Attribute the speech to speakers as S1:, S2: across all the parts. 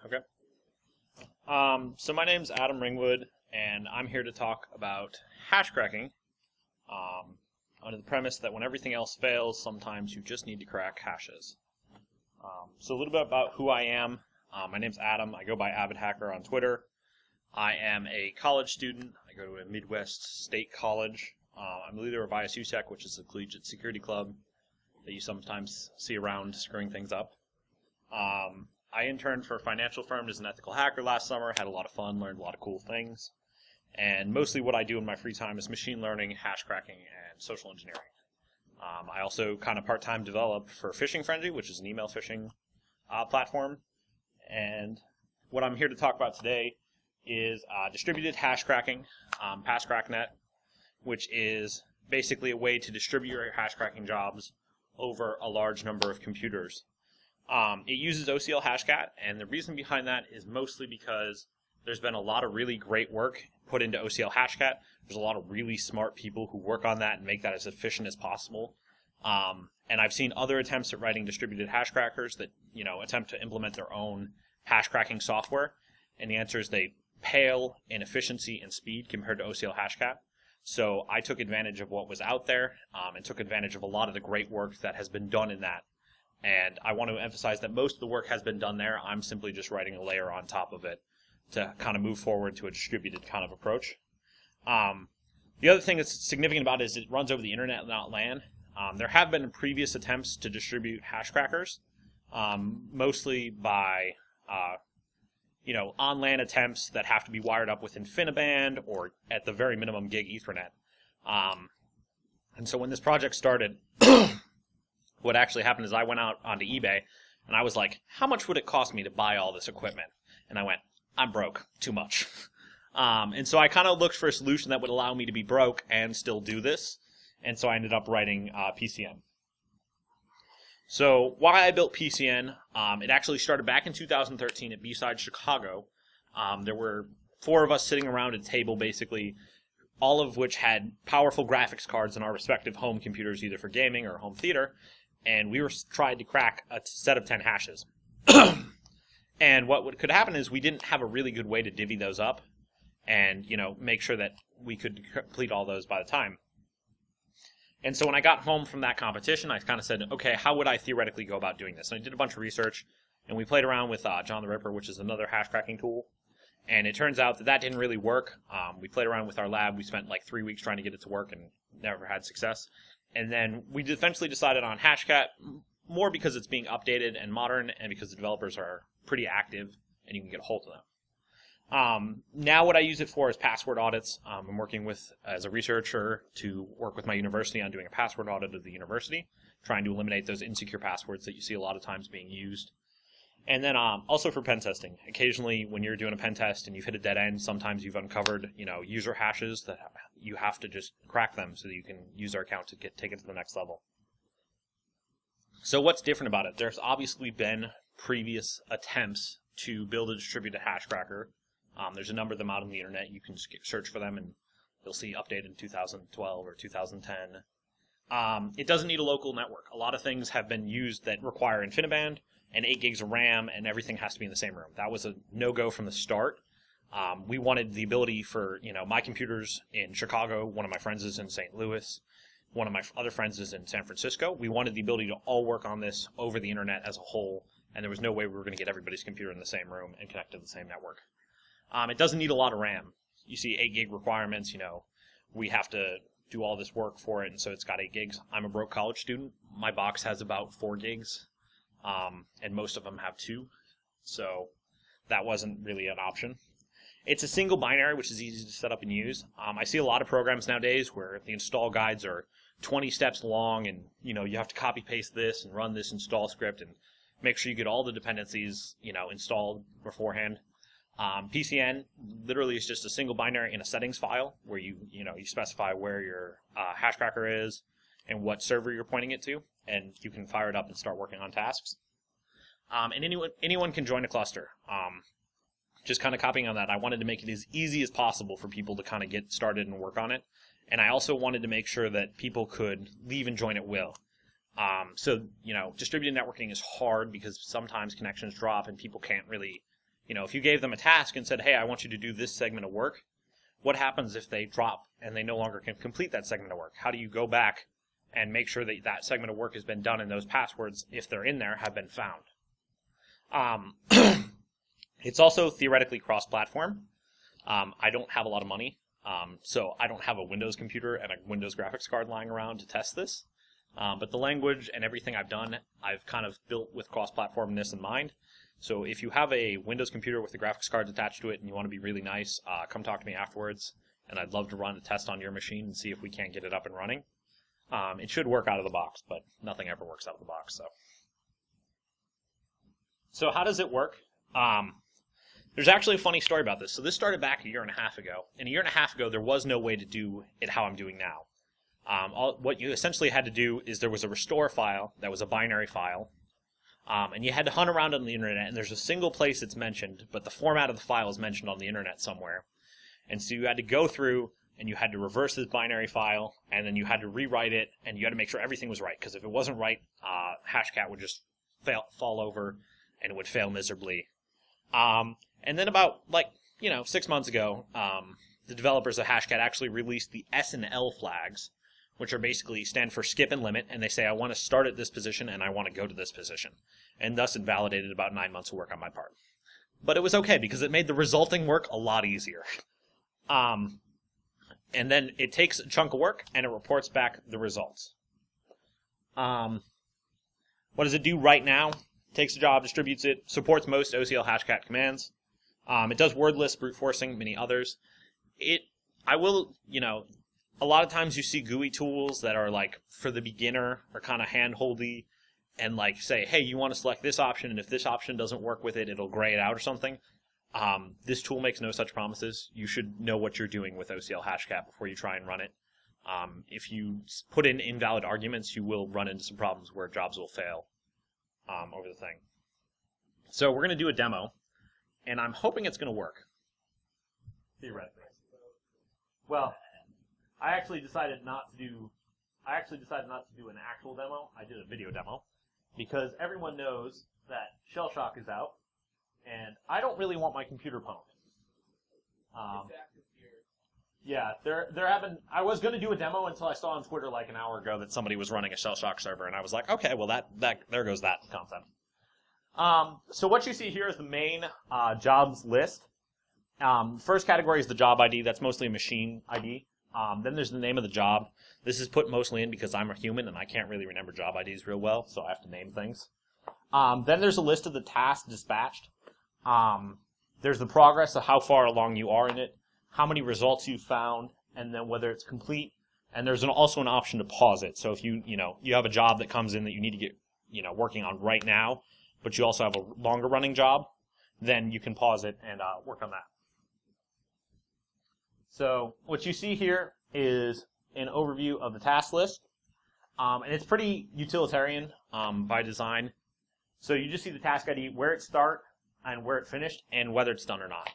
S1: Okay. So my name's Adam Ringwood, and I'm here to talk about hash cracking, under the premise that when everything else fails, sometimes you just need to crack hashes. So a little bit about who I am. My name's Adam. I go by Avid Hacker on Twitter. I am a college student. I go to a Midwest state college. I'm the leader of ISUSEC, which is a collegiate security club that you sometimes see around screwing things up. I interned for a financial firm as an ethical hacker last summer, had a lot of fun, learned a lot of cool things, and mostly what I do in my free time is machine learning, hash cracking, and social engineering. I also kind of part-time develop for Phishing Frenzy, which is an email phishing platform, and what I'm here to talk about today is distributed hash cracking, PassCrackNet, which is basically a way to distribute your hash cracking jobs over a large number of computers. It uses OCL Hashcat, and the reason behind that is mostly because there's been a lot of really great work put into OCL Hashcat. There's a lot of really smart people who work on that and make that as efficient as possible. And I've seen other attempts at writing distributed hash crackers that, attempt to implement their own hash cracking software. And the answer is they pale in efficiency and speed compared to OCL Hashcat. So I took advantage of what was out there and took advantage of a lot of the great work that has been done in that. And I want to emphasize that most of the work has been done there. I'm simply just writing a layer on top of it to kind of move forward to a distributed kind of approach. The other thing that's significant about it is it runs over the internet, not LAN. There have been previous attempts to distribute hash crackers, mostly by on-LAN attempts that have to be wired up with InfiniBand or at the very minimum gig Ethernet. And so when this project started, what actually happened is I went out onto eBay and I was like, how much would it cost me to buy all this equipment? And I went, I'm broke, too much. And so I kind of looked for a solution that would allow me to be broke and still do this. And so I ended up writing PCN. So why I built PCN, it actually started back in 2013 at B-Side Chicago. There were 4 of us sitting around a table, basically, all of which had powerful graphics cards in our respective home computers, either for gaming or home theater. And we were trying to crack a set of 10 hashes. And what could happen is we didn't have a really good way to divvy those up and, make sure that we could complete all those by the time. And so when I got home from that competition, I kind of said, okay, how would I theoretically go about doing this? And I did a bunch of research, and we played around with John the Ripper, which is another hash cracking tool. And it turns out that that didn't really work. We played around with our lab. We spent like 3 weeks trying to get it to work and never had success. And then we eventually decided on Hashcat, more because it's being updated and modern and because the developers are pretty active and you can get a hold of them. Now what I use it for is password audits. I'm working as a researcher to work with my university on doing a password audit of the university, trying to eliminate those insecure passwords that you see a lot of times being used. And then also for pen testing. Occasionally when you're doing a pen test and you've hit a dead end, sometimes you've uncovered user hashes that you have to just crack them so that you can use their account to take it to the next level. So what's different about it? There's obviously been previous attempts to build a distributed hash cracker. There's a number of them out on the internet. You can search for them and you'll see updated in 2012 or 2010. It doesn't need a local network. A lot of things have been used that require InfiniBand and 8 gigs of RAM, and everything has to be in the same room. That was a no-go from the start. We wanted the ability for, my computers in Chicago, one of my friends is in St. Louis, one of my other friends is in San Francisco. We wanted the ability to all work on this over the internet as a whole, and there was no way we were going to get everybody's computer in the same room and connect to the same network. It doesn't need a lot of RAM. You see 8 gig requirements, we have to do all this work for it, and so it's got 8 gigs. I'm a broke college student. My box has about 4 gigs. And most of them have 2, so that wasn't really an option. It's a single binary, which is easy to set up and use. I see a lot of programs nowadays where the install guides are 20 steps long, and you have to copy paste this and run this install script and make sure you get all the dependencies installed beforehand. PCN literally is just a single binary in a settings file where you specify where your hash cracker is and what server you're pointing it to, and you can fire it up and start working on tasks. And anyone can join a cluster. Just kind of copying on that, I wanted to make it as easy as possible for people to kind of get started and work on it. And I also wanted to make sure that people could leave and join at will. So, distributed networking is hard because sometimes connections drop and people can't really if you gave them a task and said, hey, I want you to do this segment of work, what happens if they drop and they no longer can complete that segment of work? How do you go back and make sure that that segment of work has been done and those passwords, if they're in there, have been found? It's also theoretically cross-platform. I don't have a lot of money, so I don't have a Windows computer and a Windows graphics card lying around to test this. But the language and everything I've done, I've kind of built with cross-platformness in mind. So if you have a Windows computer with the graphics cards attached to it and you want to be really nice, come talk to me afterwards, and I'd love to run a test on your machine and see if we can't get it up and running. It should work out of the box, but nothing ever works out of the box. So how does it work? There's actually a funny story about this. So this started back a year and a half ago. And a year and a half ago, there was no way to do it how I'm doing now. What you essentially had to do is there was a restore file that was a binary file. And you had to hunt around on the internet, and there's a single place it's mentioned, but the format of the file is mentioned on the internet somewhere. And so you had to go through, and you had to reverse this binary file, and then you had to rewrite it, and you had to make sure everything was right, because if it wasn't right, Hashcat would just fall over, and it would fail miserably. And then about, 6 months ago, the developers of Hashcat actually released the S and L flags, which are basically stand for skip and limit, and they say, I want to start at this position and I want to go to this position. And thus it validated about 9 months of work on my part. But it was okay, because it made the resulting work a lot easier. And then it takes a chunk of work, and it reports back the results. What does it do right now? It takes a job, distributes it, supports most OCL Hashcat commands. It does wordless, brute forcing, many others. A lot of times you see GUI tools that are for the beginner or kind of hand-holdy and say, hey, you want to select this option, and if this option doesn't work with it, it'll gray it out or something. This tool makes no such promises. You should know what you're doing with OCL Hashcat before you try and run it. If you put in invalid arguments, you will run into some problems where jobs will fail over the thing. So we're going to do a demo, and I'm hoping it's going to work. Theoretically. Well, I actually decided not to do an actual demo. I did a video demo because everyone knows that shell shock is out, and I don't really want my computer pwned. Yeah, I was going to do a demo until I saw on Twitter an hour ago that somebody was running a shell shock server, and I was like, okay, well there goes that concept. So what you see here is the main jobs list. First category is the job ID. That's mostly a machine ID. Then there's the name of the job. This is put mostly in because I'm a human and I can't really remember job IDs real well, so I have to name things. Then there's a list of the tasks dispatched. There's the progress of how far along you are in it, how many results you found, and then whether it's complete. And there's also an option to pause it. So if you have a job that comes in that you need to get working on right now, but you also have a longer running job, then you can pause it and work on that. So what you see here is an overview of the task list, and it's pretty utilitarian by design. So you just see the task ID, where it started and where it finished, and whether it's done or not.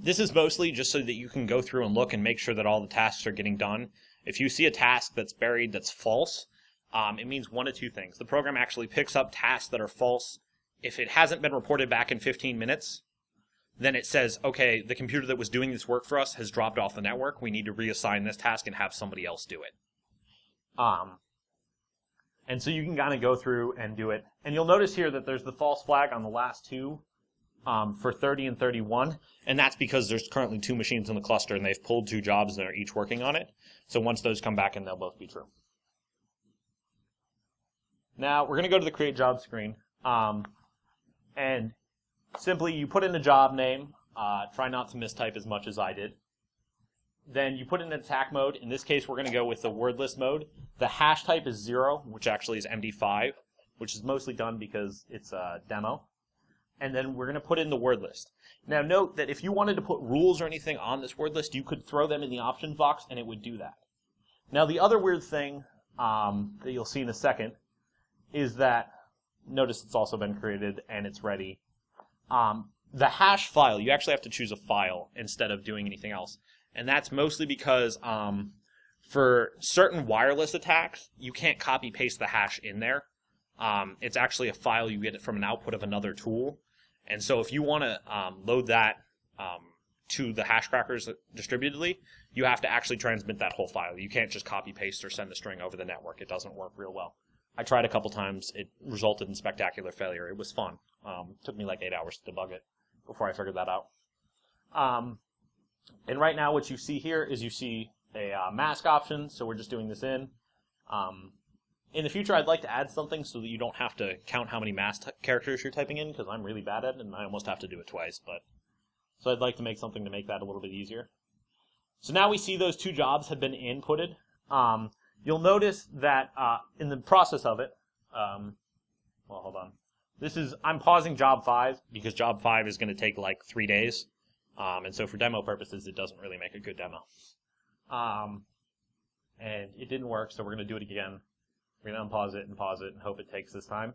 S1: This is mostly just so that you can go through and look and make sure that all the tasks are getting done. If you see a task that's buried that's false, it means one of two things. The program actually picks up tasks that are false. If it hasn't been reported back in 15 minutes, then it says, okay, the computer that was doing this work for us has dropped off the network. We need to reassign this task and have somebody else do it. And so you can kind of go through and do it. And you'll notice here that there's the false flag on the last two for 30 and 31. And that's because there's currently 2 machines in the cluster, and they've pulled 2 jobs, and they're each working on it. So once those come back in, they'll both be true. Now, we're going to go to the Create Job screen. And simply, you put in the job name. Try not to mistype as much as I did. Then you put in attack mode. In this case, we're going to go with the wordless mode. The hash type is 0, which actually is MD5, which is mostly done because it's a demo. And then we're going to put in the word list. Now note that if you wanted to put rules or anything on this word list, you could throw them in the options box and it would do that. Now the other weird thing that you'll see in a second is that, notice it's also been created and it's ready. The hash file, you actually have to choose a file instead of doing anything else. And that's mostly because for certain wireless attacks, you can't copy paste the hash in there. It's actually a file you get from an output of another tool. And so if you want to load that to the hash crackers distributedly, you have to actually transmit that whole file. You can't just copy paste or send the string over the network. It doesn't work real well. I tried a couple times. It resulted in spectacular failure. It was fun. Took me like 8 hours to debug it before I figured that out. And right now what you see here is you see a mask option, so we're just doing this in. In the future, I'd like to add something so that you don't have to count how many mask characters you're typing in, because I'm really bad at it, and I almost have to do it twice. So I'd like to make something to make that a little bit easier. So now we see those 2 jobs have been inputted. You'll notice that in the process of it, well, hold on. I'm pausing job 5 because job 5 is going to take like 3 days. And so for demo purposes, it doesn't really make a good demo. And it didn't work, so we're going to do it again. We're going to unpause it and pause it and hope it takes this time.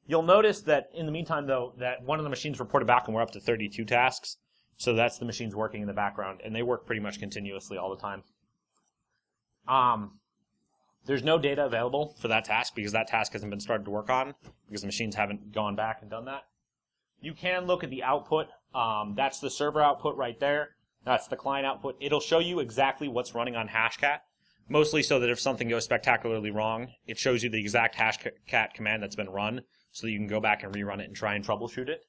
S1: You'll notice that in the meantime, though, that one of the machines reported back and we're up to 32 tasks. So that's the machines working in the background, and they work pretty much continuously all the time. There's no data available for that task because that task hasn't been started to work on because the machines haven't gone back and done that. You can look at the output. That's the server output right there. That's the client output. It'll show you exactly what's running on Hashcat, mostly so that if something goes spectacularly wrong, it shows you the exact Hashcat command that's been run so that you can go back and rerun it and try and troubleshoot it.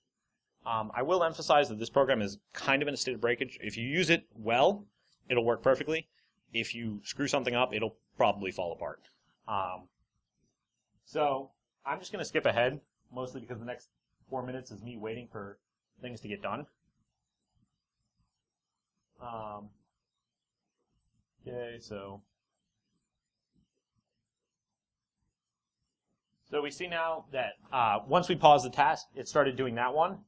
S1: I will emphasize that this program is kind of in a state of breakage. If you use it well, it'll work perfectly. If you screw something up, it'll probably fall apart. So I'm just going to skip ahead, mostly because the next 4 minutes is me waiting for things to get done. Okay, so we see now that once we paused the task, it started doing that one.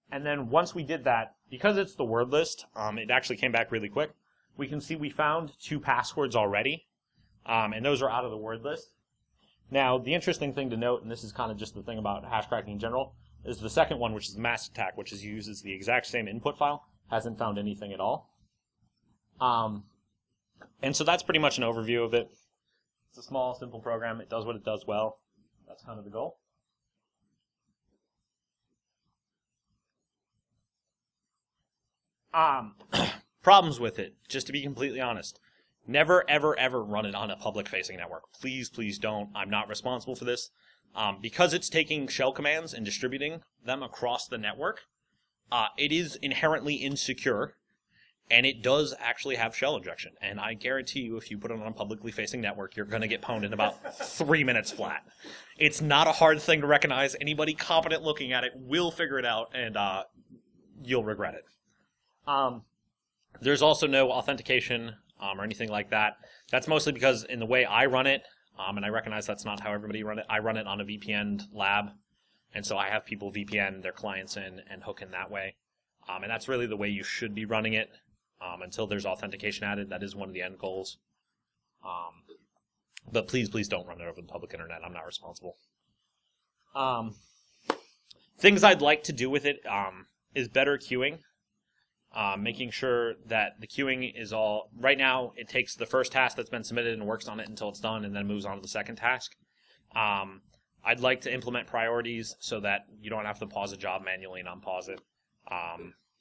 S1: And then once we did that, because it's the word list, it actually came back really quick. We can see we found 2 passwords already, and those are out of the word list. Now, the interesting thing to note, and this is kind of just the thing about hash cracking in general, is the second one, which is the mask attack, which uses the exact same input file, hasn't found anything at all. And so that's pretty much an overview of it. It's a small, simple program. It does what it does well. That's kind of the goal. Problems with it, just to be completely honest. Never, ever, ever run it on a public-facing network. Please, please don't. I'm not responsible for this. Because it's taking shell commands and distributing them across the network, it is inherently insecure, and it does actually have shell injection. And I guarantee you, if you put it on a publicly facing network, you're going to get pwned in about 3 minutes flat. It's not a hard thing to recognize. Anybody competent looking at it will figure it out, and you'll regret it. There's also no authentication or anything like that. That's mostly because in the way I run it, and I recognize that's not how everybody run it, I run it on a VPN lab, and so I have people VPN their clients in and hook in that way. And that's really the way you should be running it until there's authentication added. That is one of the end goals. But please, please don't run it over the public internet. I'm not responsible. Things I'd like to do with it is better queuing. Making sure that the queuing is all... Right now, it takes the first task that's been submitted and works on it until it's done, and then moves on to the second task. I'd like to implement priorities so that you don't have to pause a job manually and unpause it.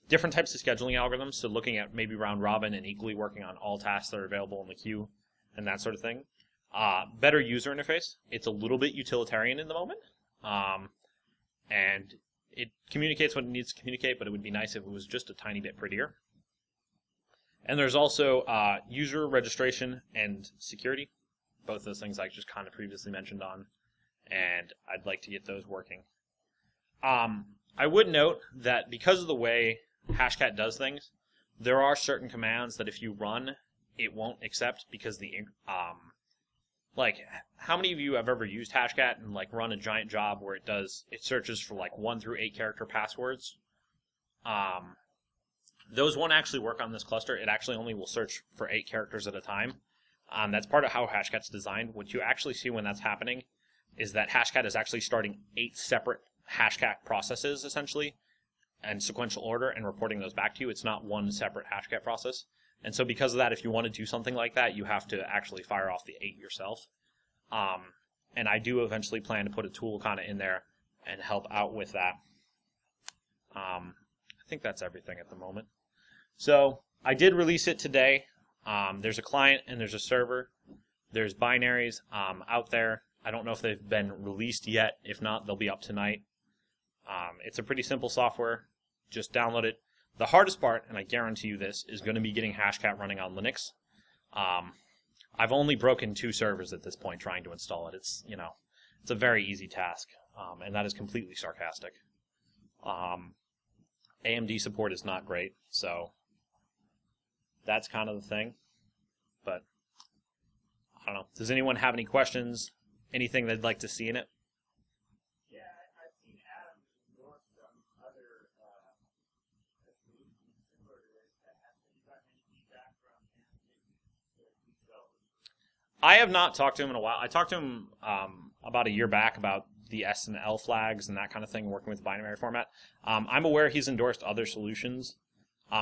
S1: Different types of scheduling algorithms, so looking at maybe round robin and equally working on all tasks that are available in the queue and that sort of thing. Better user interface. It's a little bit utilitarian in the moment. And it communicates what it needs to communicate, but it would be nice if it was just a tiny bit prettier. And there's also user registration and security. Both those things I just kind of previously mentioned on. And I'd like to get those working. I would note that because of the way Hashcat does things, there are certain commands that if you run, it won't accept because the like, how many of you have ever used Hashcat and like run a giant job where it searches for like 1 through 8 character passwords? Those won't actually work on this cluster. It actually only will search for 8 characters at a time. That's part of how Hashcat's designed. What you actually see when that's happening is that Hashcat is actually starting 8 separate Hashcat processes, essentially, in sequential order, and reporting those back to you. It's not one separate Hashcat process. And so because of that, if you want to do something like that, you have to actually fire off the 8 yourself. And I do eventually plan to put a tool kind of in there and help out with that. I think that's everything at the moment. So I did release it today. There's a client and there's a server. There's binaries out there. I don't know if they've been released yet. If not, they'll be up tonight. It's a pretty simple software. Just download it. The hardest part, and I guarantee you this, is going to be getting Hashcat running on Linux. I've only broken 2 servers at this point trying to install it. It's a very easy task, and that is completely sarcastic. AMD support is not great, so that's kind of the thing. But I don't know. Does anyone have any questions? Anything they'd like to see in it?
S2: Yeah, I've seen Adam endorse some other solutions similar to this. Have you gotten any feedback from him?
S1: I have not talked to him in a while. I talked to him about a year back about the S and L flags and that kind of thing, working with binary format. I'm aware he's endorsed other solutions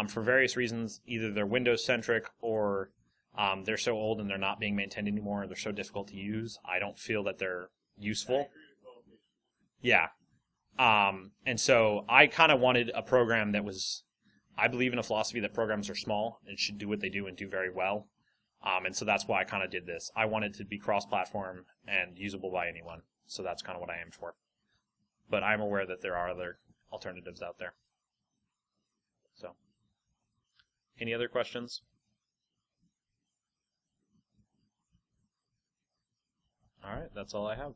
S1: for various reasons. Either they're Windows-centric or they're so old and they're not being maintained anymore. They're so difficult to use. I don't feel that they're useful. Yeah. And so I kind of wanted a program that was, I believe in a philosophy that programs are small and should do what they do and do very well. And so that's why I kind of did this. I wanted to be cross-platform and usable by anyone. So that's kind of what I aimed for. But I'm aware that there are other alternatives out there. So, any other questions? All right, that's all I have.